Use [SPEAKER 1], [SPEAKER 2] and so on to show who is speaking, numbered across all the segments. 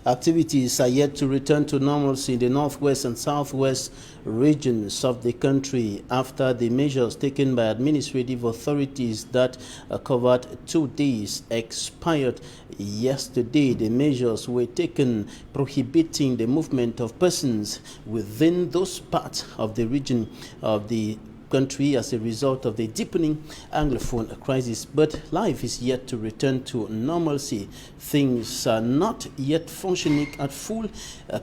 [SPEAKER 1] Activities are yet to return to normalcy in the northwest and southwest regions of the country after the measures taken by administrative authorities that covered 2 days expired yesterday. The measures were taken prohibiting the movement of persons within those parts of the region of the country as a result of the deepening Anglophone crisis. But life is yet to return to normalcy. Things are not yet functioning at full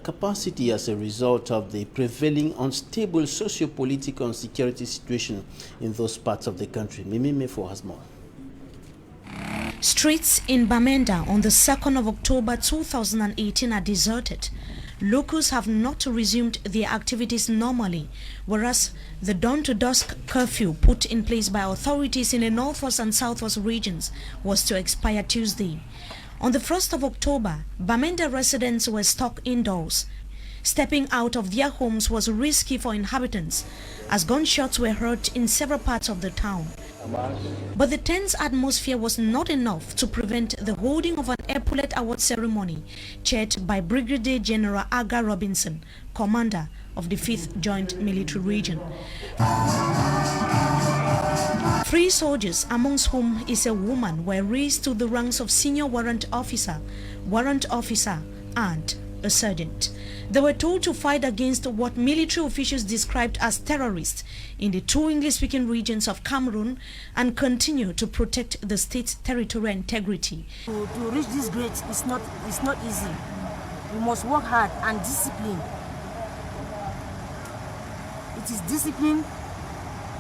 [SPEAKER 1] capacity as a result of the prevailing unstable socio-political and security situation in those parts of the country. Mimi Mefo has more.
[SPEAKER 2] Streets in Bamenda on the 2nd of October 2018 are deserted. Locals have not resumed their activities normally, whereas the dawn-to-dusk curfew put in place by authorities in the northwest and southwest regions was to expire Tuesday. On the 1st of October, Bamenda residents were stuck indoors. Stepping out of their homes was risky for inhabitants, as gunshots were heard in several parts of the town. But the tense atmosphere was not enough to prevent the holding of an epaulet award ceremony chaired by Brigadier General Aga Robinson, commander of the 5th Joint Military Region. 3 soldiers, amongst whom is a woman, were raised to the ranks of senior warrant officer, and a sergeant. They were told to fight against what military officials described as terrorists in the 2 English-speaking regions of Cameroon and continue to protect the state's territorial integrity.
[SPEAKER 3] To reach this grade is not easy. We must work hard and discipline. It is discipline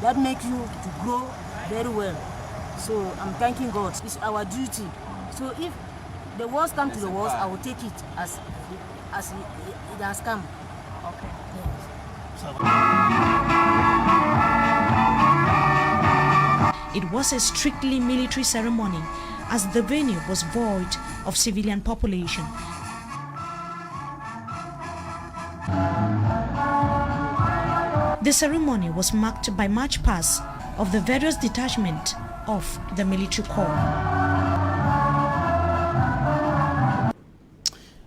[SPEAKER 3] that makes you to grow very well. So I'm thanking God. It's our duty. So if the worst comes to the worst, I will take it as it has come. Okay.
[SPEAKER 2] It was a strictly military ceremony, as the venue was void of civilian population. The ceremony was marked by march past of the various detachments of the military corps.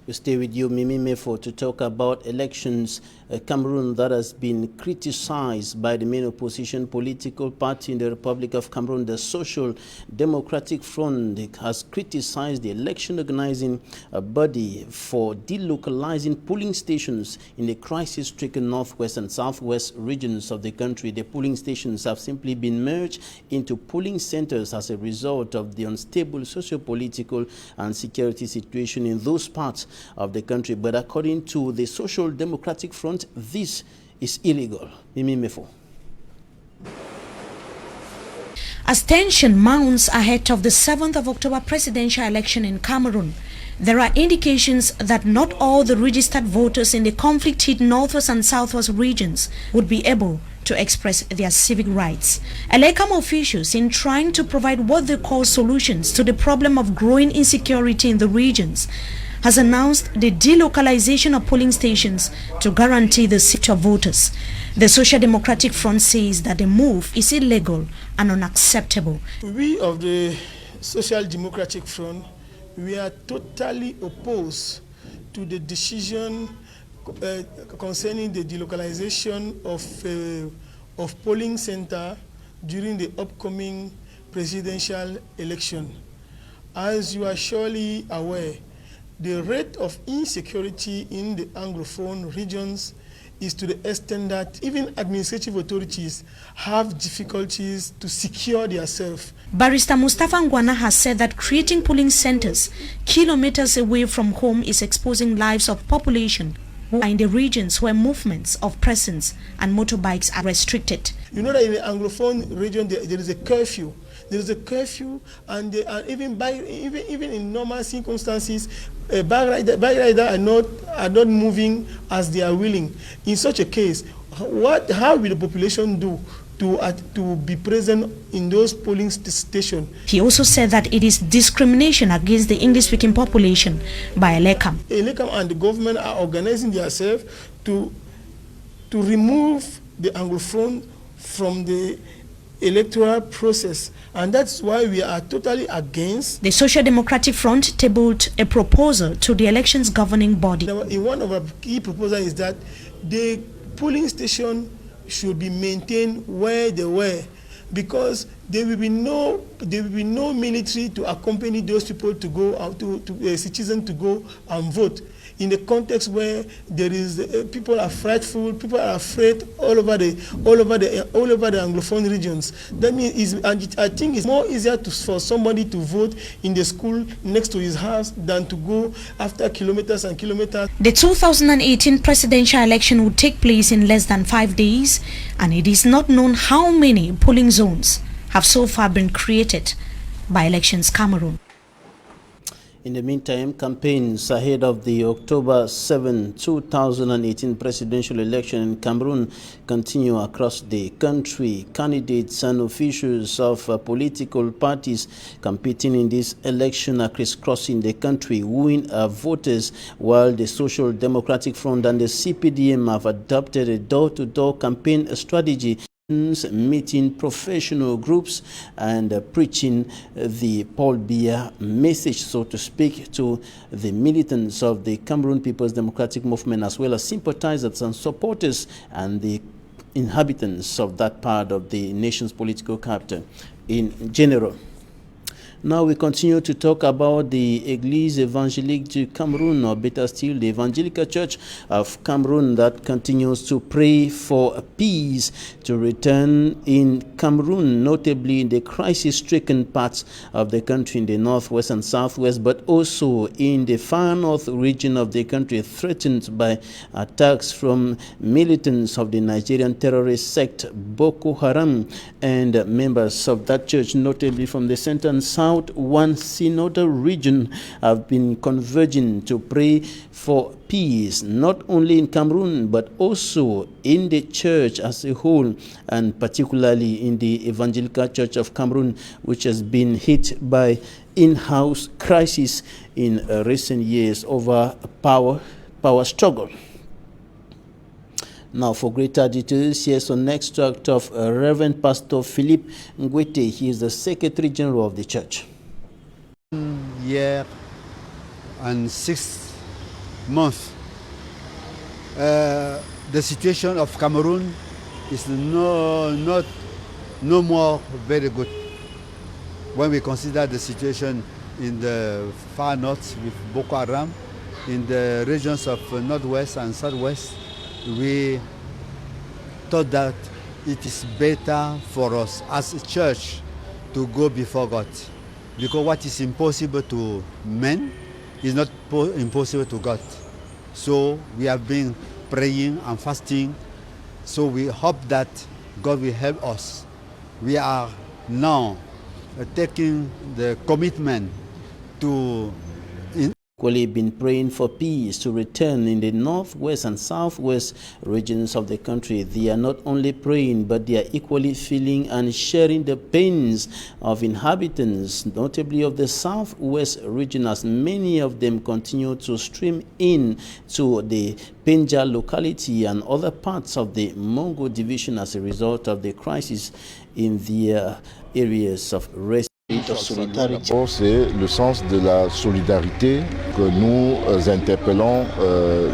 [SPEAKER 1] We stay with you, Mimi Mefo, to talk about elections. Cameroon that has been criticized by the main opposition political party in the Republic of Cameroon. The Social Democratic Front has criticized the election organizing body for delocalizing polling stations in the crisis-stricken northwest and southwest regions of the country. The polling stations have simply been merged into polling centers as a result of the unstable socio-political and security situation in those parts of the country. But according to the Social Democratic Front, this is illegal. Mimi Mefo.
[SPEAKER 2] As tension mounts ahead of the 7th of October presidential election in Cameroon, there are indications that not all the registered voters in the conflict-hit northwest and southwest regions would be able to express their civic rights. ELECAM officials, in trying to provide what they call solutions to the problem of growing insecurity in the regions, has announced the delocalization of polling stations to guarantee the safety of voters. The Social Democratic Front says that the move is illegal and unacceptable.
[SPEAKER 4] We of the Social Democratic Front, we are totally opposed to the decision concerning the delocalization of polling center during the upcoming presidential election. As you are surely aware, the rate of insecurity in the Anglophone regions is to the extent that even administrative authorities have difficulties to secure themselves.
[SPEAKER 2] Barrister Mustafa Ngwana has said that creating polling centers kilometers away from home is exposing lives of population who are in the regions where movements of persons and motorbikes are restricted.
[SPEAKER 4] You know that in the Anglophone region there is a curfew. There is a curfew, and even in normal circumstances, bike riders are not moving as they are willing. In such a case, how will the population do to be present in those polling stations?
[SPEAKER 2] He also said that it is discrimination against the English-speaking population by ELECAM.
[SPEAKER 4] ELECAM and the government are organizing themselves to remove the Anglophone from the electoral process, and that's why we are totally against.
[SPEAKER 2] The Social Democratic Front tabled a proposal to the elections governing body.
[SPEAKER 4] In one of our key proposals is that the polling station should be maintained where they were, because there will be no military to accompany those people to go out to citizens to go and vote. In the context where there is people are frightful, people are afraid all over the Anglophone regions. That means I think it's more easier for somebody to vote in the school next to his house than to go after kilometers and kilometers.
[SPEAKER 2] The 2018 presidential election would take place in less than 5 days, and it is not known how many polling zones have so far been created by Elections Cameroon.
[SPEAKER 1] In the meantime, campaigns ahead of the October 7, 2018 presidential election in Cameroon continue across the country. Candidates and officials of political parties competing in this election are crisscrossing the country, wooing voters, while the Social Democratic Front and the CPDM have adopted a door-to-door campaign strategy, meeting professional groups and preaching the Paul Biya message, so to speak, to the militants of the Cameroon People's Democratic Movement, as well as sympathizers and supporters and the inhabitants of that part of the nation's political capital in general. Now we continue to talk about the Église Évangélique du Cameroun, or better still, the Evangelical Church of Cameroon, that continues to pray for peace to return in Cameroon, notably in the crisis-stricken parts of the country in the northwest and southwest, but also in the far north region of the country, threatened by attacks from militants of the Nigerian terrorist sect Boko Haram and members of that church, notably from the center and south. One synodal region have been converging to pray for peace, not only in Cameroon, but also in the church as a whole, and particularly in the Evangelical Church of Cameroon, which has been hit by in-house crisis in recent years over power struggle. Now, for greater details, here's an extract of Reverend Pastor Philippe Ngwete. He is the Secretary General of the church.
[SPEAKER 5] Year and 6 months, the situation of Cameroon is no more very good. When we consider the situation in the far north with Boko Haram, in the regions of northwest and southwest, we thought that it is better for us as a church to go before God, because what is impossible to men is not impossible to God. So we have been praying and fasting, so we hope that God will help us. We are now taking the commitment to
[SPEAKER 1] Equally been praying for peace to return in the northwest and southwest regions of the country. They are not only praying, but they are equally feeling and sharing the pains of inhabitants, notably of the southwest region, as many of them continue to stream in to the Penja locality and other parts of the Mongo division as a result of the crisis in their areas of rest.
[SPEAKER 6] C'est le sens de la solidarité que nous interpellons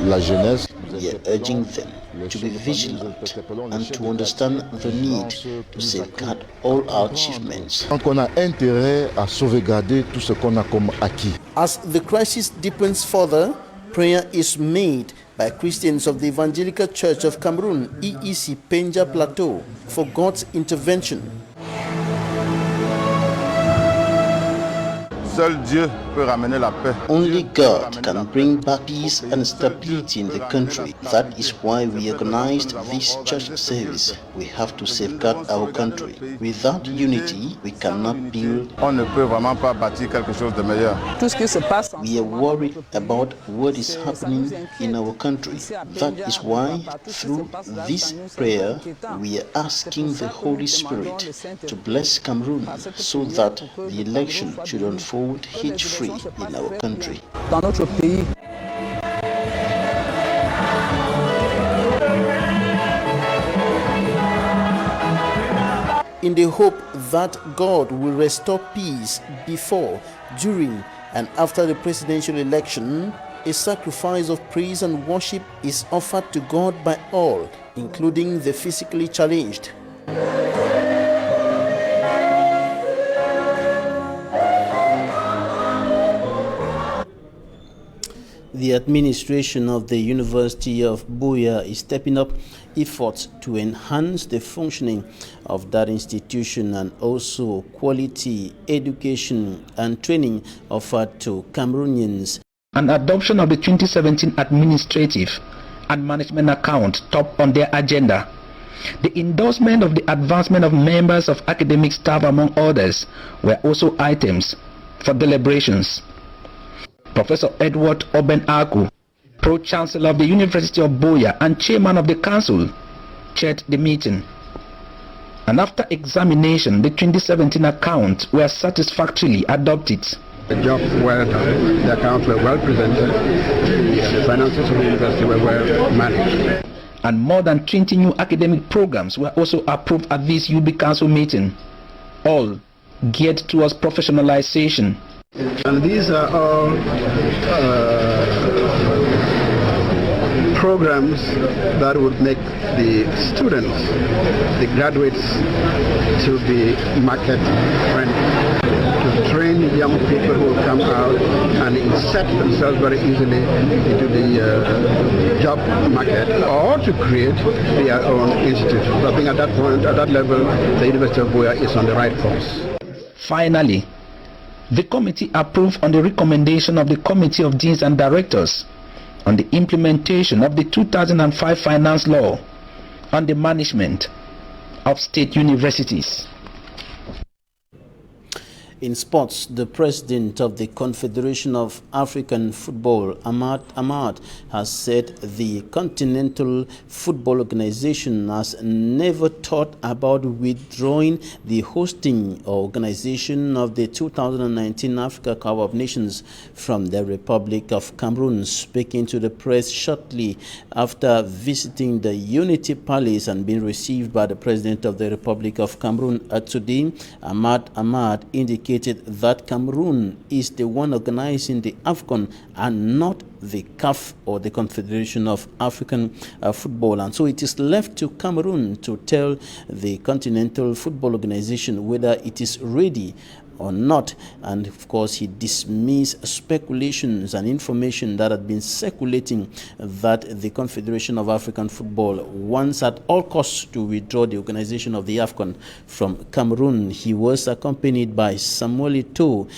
[SPEAKER 6] la jeunesse.
[SPEAKER 1] We are urging them to be vigilant and to understand the need to safeguard all our achievements.
[SPEAKER 6] Donc on a intérêt à sauvegarder tout ce qu'on a comme acquis.
[SPEAKER 1] As the crisis deepens further, prayer is made by Christians of the Evangelical Church of Cameroon, EEC Penja Plateau, for God's intervention.
[SPEAKER 6] Seul Dieu peut ramener la paix.
[SPEAKER 1] Only God can bring back peace and stability in the country. That is why we organized this church service. We have to safeguard our country. Without unity, we cannot build.
[SPEAKER 6] On ne peut vraiment pas bâtir quelque chose de meilleur.
[SPEAKER 1] We are worried about what is happening in our country. That is why, through this prayer, we are asking the Holy Spirit to bless Cameroon so that the election should unfold hitch-free in our country. in the hope that God will restore peace before, during, and after the presidential election. A sacrifice of praise and worship is offered to God by all, including the physically challenged. The administration of the University of Buea is stepping up efforts to enhance the functioning of that institution and also quality education and training offered to Cameroonians.
[SPEAKER 7] An adoption of the 2017 administrative and management account top on their agenda. The endorsement of the advancement of members of academic staff, among others, were also items for deliberations. Professor Edward Oben-Aku, Pro-Chancellor of the University of Buea and Chairman of the Council, chaired the meeting. And after examination, the 2017 accounts were satisfactorily adopted.
[SPEAKER 8] The job well done, the accounts were well presented, the finances of the university were well managed.
[SPEAKER 7] And more than 20 new academic programs were also approved at this UB Council meeting, all geared towards professionalization.
[SPEAKER 8] And these are all programs that would make the students, the graduates, to be market friendly, to train young people who will come out and insert themselves very easily into the job market, or to create their own institute. So I think at that point, at that level, the University of Buea is on the right course.
[SPEAKER 7] Finally, the committee approved on the recommendation of the Committee of Deans and Directors on the implementation of the 2005 Finance Law on the management of state universities.
[SPEAKER 1] In sports, the president of the Confederation of African Football, Ahmad, has said the Continental Football Organization has never thought about withdrawing the hosting organization of the 2019 Africa Cup of Nations from the Republic of Cameroon. Speaking to the press shortly after visiting the Unity Palace and being received by the president of the Republic of Cameroon today, Ahmad indicated that Cameroon is the one organizing the AFCON and not the CAF or the Confederation of African Football. And so it is left to Cameroon to tell the Continental Football Organization whether it is ready or not. And of course, he dismissed speculations and information that had been circulating that the Confederation of African Football wants at all costs to withdraw the organization of the AFCON from Cameroon. He was accompanied by Samuel Eto'o,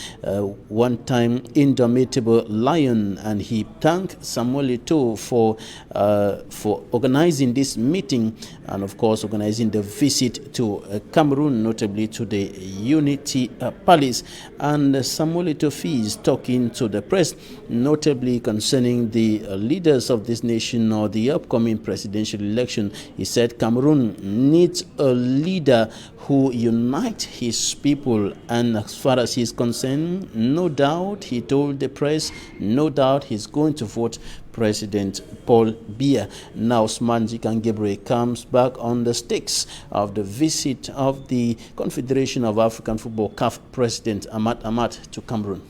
[SPEAKER 1] one-time indomitable lion, and he thanked Samuel Eto'o for organizing this meeting and of course organizing the visit to Cameroon, notably to the Unity Palace. And Samuel Eto'o is talking to the press, notably concerning the leaders of this nation or the upcoming presidential election. He said Cameroon needs a leader who unites his people, and as far as he's concerned, no doubt, he told the press, no doubt he's going to vote President Paul Biya. Now Ousmane Gyan Gabriel comes back on the stakes of the visit of the Confederation of African Football CAF President Ahmad to Cameroon.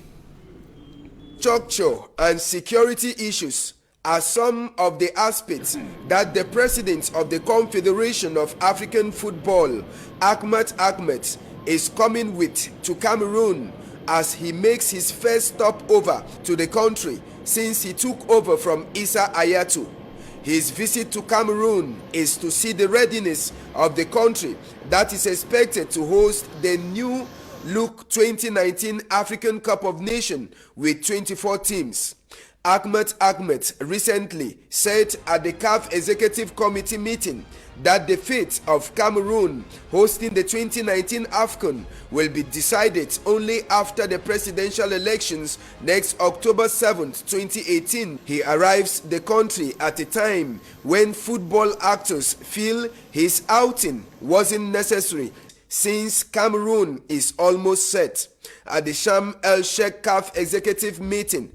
[SPEAKER 9] Structure and security issues are some of the aspects that the president of the Confederation of African Football, Ahmad, is coming with to Cameroon as he makes his first stop over to the country since he took over from Issa Hayatou. His visit to Cameroon is to see the readiness of the country that is expected to host the new look 2019 African Cup of Nations with 24 teams. Ahmad recently said at the CAF Executive Committee meeting that the fate of Cameroon hosting the 2019 AFCON will be decided only after the presidential elections next October 7, 2018. He arrives the country at a time when football actors feel his outing wasn't necessary since Cameroon is almost set. At the Sharm el-Sheikh CAF Executive meeting,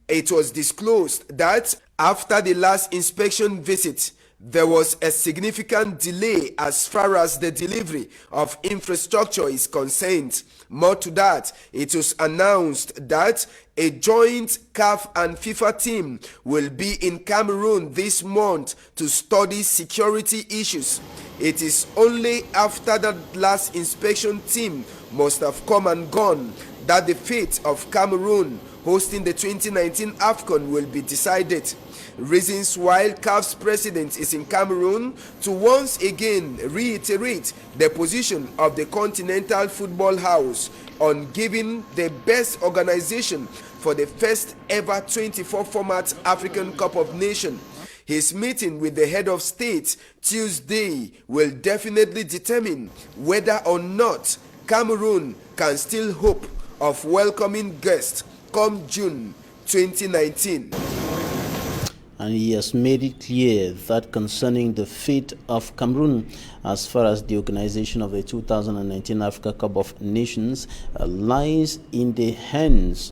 [SPEAKER 9] it was disclosed that after the last inspection visit there was a significant delay as far as the delivery of infrastructure is concerned. More to that, it was announced that a joint CAF and FIFA team will be in Cameroon this month to study security issues. It is only after that last inspection team must have come and gone that the fate of Cameroon hosting the 2019 AFCON will be decided. Reasons why CAF's president is in Cameroon to once again reiterate the position of the Continental Football House on giving the best organization for the first ever 24-format African Cup of Nations. His meeting with the head of state Tuesday will definitely determine whether or not Cameroon can still hope of welcoming guests come June 2019.
[SPEAKER 1] And he has made it clear that concerning the fate of Cameroon as far as the organization of the 2019 Africa Cup of Nations lies in the hands